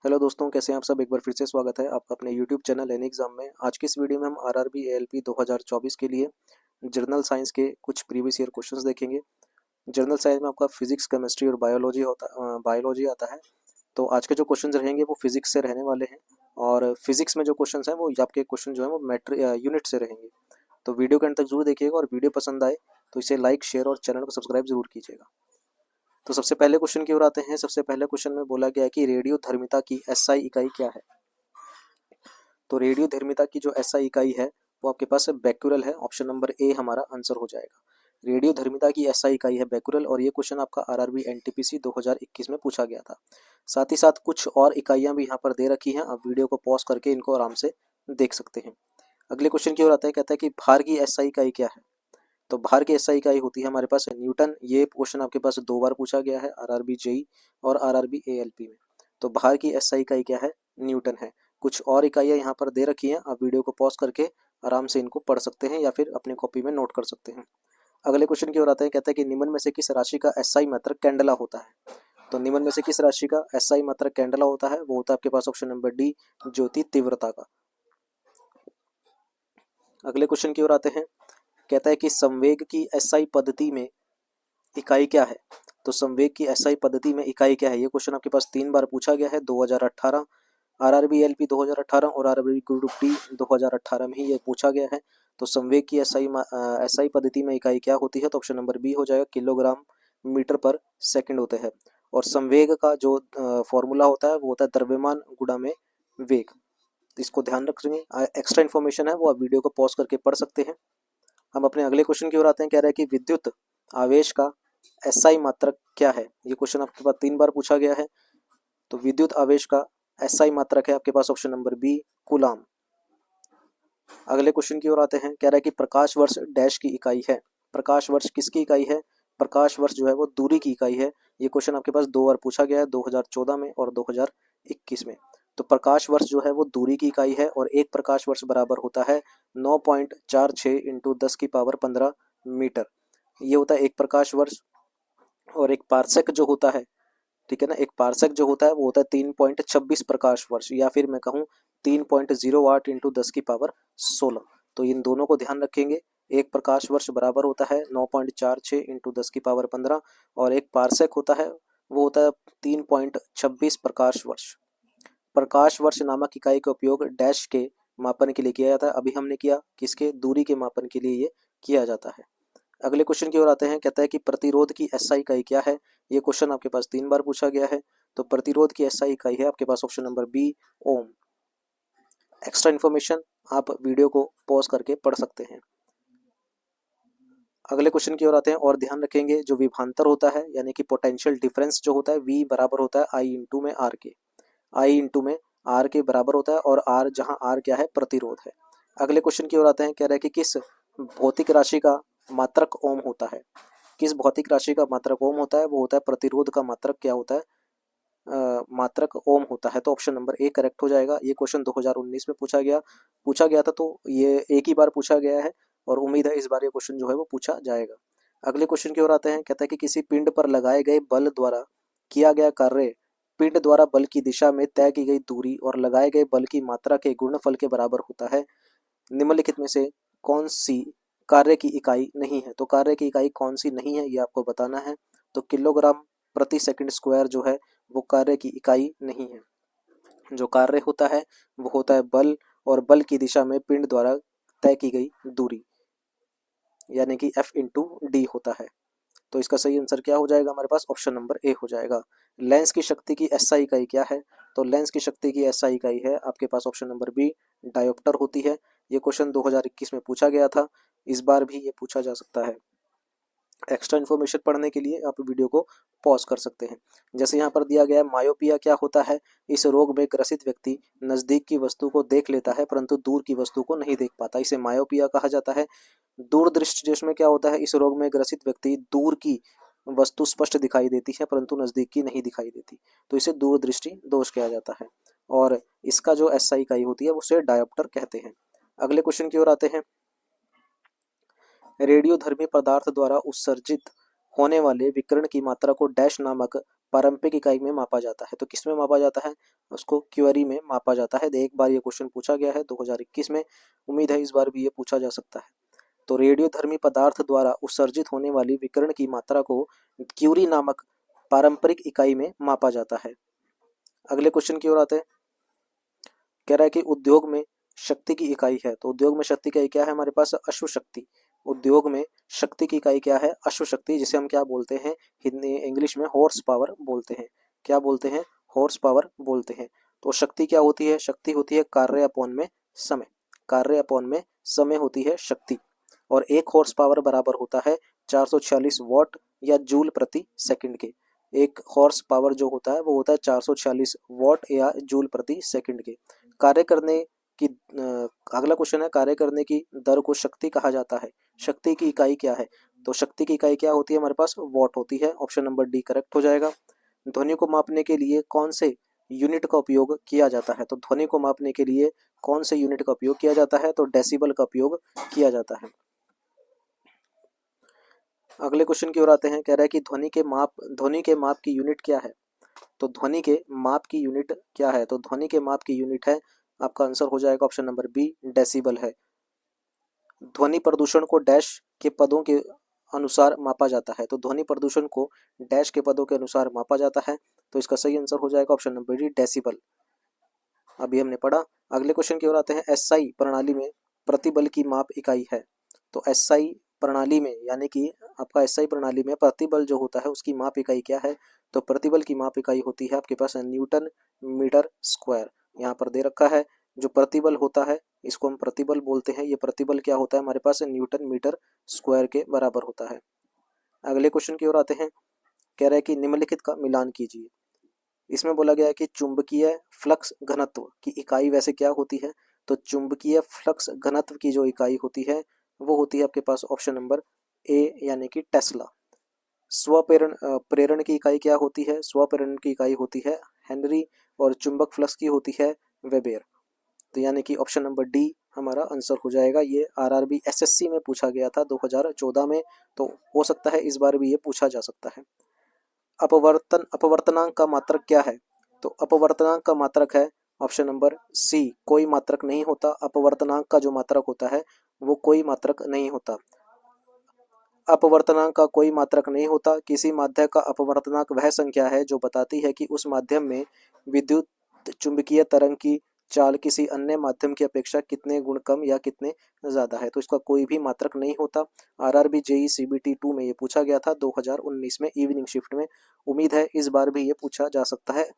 Hello दोस्तों, कैसे हैं आप सब। एक बार फिर से स्वागत है आपका अपने यूट्यूब चैनल एनी एग्जाम में। आज की इस वीडियो में हम आरआरबी एएलपी 2024 के लिए जनरल साइंस के कुछ प्रीवियस ईयर क्वेश्चंस देखेंगे। जनरल साइंस में आपका फिजिक्स, केमिस्ट्री और बायोलॉजी आता है। तो आज के जो क्वेश्चन रहेंगे वो फिजिक्स से रहने वाले हैं, और फिजिक्स में जो क्वेश्चन हैं वो आपके क्वेश्चन जो है वो यूनिट से रहेंगे। तो वीडियो के अंत तक जरूर देखिएगा, और वीडियो पसंद आए तो इसे लाइक, शेयर और चैनल को सब्सक्राइब जरूर कीजिएगा। तो सबसे पहले क्वेश्चन की ओर आते हैं। सबसे पहले क्वेश्चन में बोला गया है कि रेडियो धर्मिता की एसआई इकाई क्या है। तो रेडियो धर्मिता की जो एसआई इकाई है वो आपके पास बैक्यूरल है। ऑप्शन नंबर ए हमारा आंसर हो जाएगा। रेडियो धर्मिता की एसआई इकाई है बैक्यूरल, और ये क्वेश्चन आपका आरआरबी एनटीपीसी 2021 में पूछा गया था। साथ ही साथ कुछ और इकाइयां भी यहाँ पर दे रखी हैं। आप वीडियो को पॉज करके इनको आराम से देख सकते हैं। अगले क्वेश्चन की ओर आता है। कहता है कि भार की एसआई इकाई क्या है। तो भार की एसआई इकाई होती है हमारे पास न्यूटन। ये क्वेश्चन आपके पास 2 बार पूछा गया है, आरआरबी जेई और आरआरबी एएलपी में। तो भार की एसआई इकाई क्या है, न्यूटन है। कुछ और इकाइयां यहाँ पर दे रखी हैं। आप वीडियो को पॉज करके आराम से इनको पढ़ सकते हैं या फिर अपनी कॉपी में नोट कर सकते हैं। अगले क्वेश्चन की ओर आते हैं। कहता है कि निम्न में से किस राशि का एसआई मात्रक कैंडला होता है। तो निम्न में से किस राशि का एसआई मात्रक कैंडला होता है, वो होता है आपके पास ऑप्शन नंबर डी, ज्योति तीव्रता का। अगले क्वेश्चन की ओर आते हैं। कहता है कि संवेग की एसआई पद्धति में इकाई क्या है। तो संवेग की एसआई पद्धति में इकाई क्या है, ये क्वेश्चन आपके पास 3 बार पूछा गया है। 2018 आरआरबी एलपी 2018 और आरआरबी ग्रुप डी 2018 में ही ये पूछा गया है। तो संवेग की एसआई पद्धति में इकाई क्या होती है, तो ऑप्शन नंबर बी हो जाएगा, किलोग्राम मीटर पर सेकंड होते हैं। और संवेग का जो फॉर्मूला होता है वो होता है द्रव्यमान गुणा में वेग। इसको ध्यान रखेंगे। एक्स्ट्रा इन्फॉर्मेशन है वो आप वीडियो को पॉज करके पढ़ सकते हैं। हम अपने अगले क्वेश्चन की ओर आते हैं। कह रहा है कि विद्युत आवेश का एसआई मात्रक क्या है। ये क्वेश्चन आपके पास 3 बार पूछा गया है। तो विद्युत आवेश का एसआई मात्रक है आपके पास ऑप्शन नंबर बी, कूलाम। अगले क्वेश्चन की ओर आते हैं। कह रहा है कि प्रकाश वर्ष डैश की इकाई है। प्रकाश वर्ष किसकी इकाई है। प्रकाश वर्ष जो है वो दूरी की इकाई है। ये क्वेश्चन आपके पास 2 बार पूछा गया है, 2014 में और 2021 में। तो प्रकाश वर्ष जो है वो दूरी की इकाई है, और एक प्रकाश वर्ष बराबर होता है 9.46 इंटू 10⁻15 मीटर। ये होता है एक प्रकाश वर्ष। और एक पार्सेक जो होता है, ठीक है ना, एक पार्सेक जो होता है वो होता है 3.26 प्रकाश वर्ष, या फिर मैं कहूँ 3.08 इंटू 10⁻16। तो इन दोनों को ध्यान रखेंगे। एक प्रकाश वर्ष बराबर होता है 9.46 इंटू 10⁻15, और एक पार्सेक होता है वो होता है 3.26 प्रकाश वर्ष। प्रकाश वर्ष नामक इकाई का उपयोग डैश के मापन के लिए किया जाता है। अभी हमने किया किसके, दूरी के मापन के लिए ये किया जाता है। अगले क्वेश्चन की ओर आते हैं। कहता है कि प्रतिरोध की एसआई इकाई क्या है। ये क्वेश्चन आपके पास 3 बार पूछा गया है। तो प्रतिरोध की एसआई इकाई है आपके पास ऑप्शन नंबर बी, ओम। एक्स्ट्रा इन्फॉर्मेशन आप वीडियो को पॉज करके पढ़ सकते हैं। अगले क्वेश्चन की ओर आते हैं, और ध्यान रखेंगे जो विभवांतर होता है यानी कि पोटेंशियल डिफरेंस जो होता है, वी बराबर होता है आई इंटू में आर के। आई इंटू में आर के बराबर होता है, और आर जहां आर क्या है, प्रतिरोध है। अगले क्वेश्चन की ओर आते हैं। कह रहा है कि किस भौतिक राशि का मात्रक ओम होता है। किस भौतिक राशि का मात्रक ओम होता है, वो होता है प्रतिरोध का मात्रक क्या होता है, मात्रक ओम होता है। तो ऑप्शन नंबर ए करेक्ट हो जाएगा। ये क्वेश्चन 2019 में पूछा गया था। तो ये एक ही बार पूछा गया है, और उम्मीद है इस बार ये क्वेश्चन जो है वो पूछा जाएगा। अगले क्वेश्चन की ओर आते हैं। कहता है कि किसी पिंड पर लगाए गए बल द्वारा किया गया कार्य पिंड द्वारा बल की दिशा में तय की गई दूरी और लगाए गए बल की मात्रा के गुणनफल के बराबर होता है। निम्नलिखित में से कौन सी कार्य की इकाई नहीं है। तो कार्य की इकाई कौन सी नहीं है ये आपको बताना है। तो किलोग्राम प्रति सेकंड स्क्वायर जो है वो कार्य की इकाई नहीं है। जो कार्य होता है वो होता है बल, और बल की दिशा में पिंड द्वारा तय की गई दूरी, यानी कि F इंटू डी होता है। तो इसका सही आंसर क्या हो जाएगा हमारे पास, ऑप्शन नंबर ए हो जाएगा। लेंस की शक्ति की एसआई इकाई क्या है। तो लेंस की शक्ति की एसआई इकाई है आपके पास ऑप्शन नंबर बी, डायोप्टर होती है। ये क्वेश्चन 2021 में पूछा गया था, इस बार भी ये पूछा जा सकता है। एक्स्ट्रा इन्फॉर्मेशन पढ़ने के लिए आप वीडियो को पॉज कर सकते हैं। जैसे यहाँ पर दिया गया है, मायोपिया क्या होता है। इस रोग में ग्रसित व्यक्ति नजदीक की वस्तु को देख लेता है परंतु दूर की वस्तु को नहीं देख पाता, इसे मायोपिया कहा जाता है। दूरदृष्टि जिसमें क्या होता है, इस रोग में ग्रसित व्यक्ति दूर की वस्तु स्पष्ट दिखाई देती है परंतु नजदीक की नहीं दिखाई देती, तो इसे दूरदृष्टि दोष कहा जाता है। और इसका जो एसआई इकाई होती है उसे डायोप्टर कहते हैं। अगले क्वेश्चन की ओर आते हैं। रेडियोधर्मी पदार्थ द्वारा उत्सर्जित होने वाले विकिरण की मात्रा को डैश नामक पारंपरिक इकाई में मापा जाता है। तो किस में मापा जाता है? उसको क्यूरी में मापा जाता है। एक बार ये क्वेश्चन पूछा गया है 2021 में, उम्मीद है इस बार भी ये पूछा जा सकता है। तो रेडियोधर्मी पदार्थ द्वारा उत्सर्जित होने वाली विकिरण की मात्रा को क्यूरी नामक पारंपरिक इकाई में मापा जाता है। अगले क्वेश्चन की ओर आते हैं। कह रहा है कि उद्योग में शक्ति की इकाई है। तो उद्योग में शक्ति की इकाई क्या है हमारे पास? अश्व शक्ति। उद्योग में शक्ति की इकाई क्या है? अश्व शक्ति, जिसे हम क्या बोलते हैं हिंदी इंग्लिश में हॉर्स पावर बोलते हैं। क्या बोलते हैं? हॉर्स पावर बोलते हैं। तो शक्ति क्या होती है? शक्ति होती है कार्य अपॉन में समय। कार्य अपॉन में समय होती है शक्ति। और एक हॉर्स पावर बराबर होता है 446 वॉट या जूल प्रति सेकंड के। एक हॉर्स पावर जो होता है वो होता है 446 वॉट या जूल प्रति सेकंड के। कार्य करने की अगला क्वेश्चन है, कार्य करने की दर को शक्ति कहा जाता है। शक्ति की इकाई क्या है? तो शक्ति की इकाई क्या होती है हमारे पास? वॉट होती है। ऑप्शन नंबर डी करेक्ट हो जाएगा। ध्वनि को मापने के लिए कौन से यूनिट का उपयोग किया जाता है? तो ध्वनि को मापने के लिए कौन से यूनिट का उपयोग किया जाता है? तो डेसिबल का उपयोग किया जाता है। अगले क्वेश्चन की ओर आते हैं। कह रहा है कि ध्वनि के माप की यूनिट क्या है? तो ध्वनि के माप की यूनिट क्या है? तो ध्वनि के माप की यूनिट है, आपका आंसर हो जाएगा ऑप्शन नंबर बी, डेसिबल है। ध्वनि प्रदूषण को डैश के पदों के अनुसार मापा जाता है। तो ध्वनि प्रदूषण को डैश के पदों के अनुसार मापा जाता है। तो इसका सही आंसर हो जाएगा ऑप्शन नंबर डी, डेसिबल। अभी हमने पढ़ा। अगले क्वेश्चन की ओर आते हैं। एसआई प्रणाली में प्रतिबल की माप इकाई है। तो एसआई प्रणाली में यानी कि आपका एसआई प्रणाली में प्रतिबल जो होता है उसकी माप इकाई क्या है? तो प्रतिबल की माप इकाई होती है आपके पास न्यूटन मीटर स्क्वायर। यहाँ पर दे रखा है। जो प्रतिबल होता है इसको हम प्रतिबल बोलते हैं। ये प्रतिबल क्या होता है हमारे पास? न्यूटन मीटर स्क्वायर के बराबर होता है। अगले क्वेश्चन की ओर आते हैं। कह रहा है कि निम्नलिखित का मिलान कीजिए। इसमें बोला गया है कि चुंबकीय फ्लक्स घनत्व की इकाई वैसे क्या होती है? तो चुंबकीय फ्लक्स घनत्व की जो इकाई होती है वो होती है आपके पास ऑप्शन नंबर ए यानी कि टेस्ला। प्रेरण की इकाई क्या होती है? स्वप्रेरण की इकाई होती है हेनरी। और चुंबक फ्लक्स की होती है वेबर। तो यानी कि ऑप्शन नंबर डी हमारा आंसर हो जाएगा। ये आरआरबी एसएससी में पूछा गया था 2014 में, तो हो सकता है इस बार भी ये पूछा जा सकता है। अपवर्तनांक का मात्रक क्या है? तो अपवर्तनांक का मात्रक है ऑप्शन नंबर सी, कोई मात्रक नहीं होता। अपवर्तनांक का जो मात्रक होता है वो कोई मात्रक नहीं होता। अपवर्तनांक का कोई मात्रक नहीं होता। किसी माध्यम का अपवर्तनांक वह संख्या है जो बताती है कि उस माध्यम में विद्युत चुंबकीय तरंग की चाल किसी अन्य माध्यम की अपेक्षा कितने गुण कम या कितने ज़्यादा है। तो इसका कोई भी मात्रक नहीं होता। आरआरबी जेई सीबीटी 2 में ये पूछा गया था 2019 में इवनिंग शिफ्ट में। उम्मीद है इस बार भी ये पूछा जा सकता है।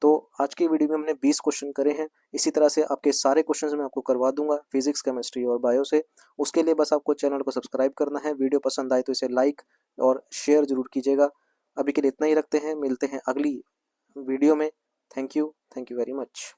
तो आज की वीडियो में हमने 20 क्वेश्चन करे हैं। इसी तरह से आपके सारे क्वेश्चन मैं आपको करवा दूंगा फिजिक्स, केमिस्ट्री और बायो से। उसके लिए बस आपको चैनल को सब्सक्राइब करना है। वीडियो पसंद आए तो इसे लाइक और शेयर जरूर कीजिएगा। अभी के लिए इतना ही रखते हैं, मिलते हैं अगली वीडियो में। Thank you very much.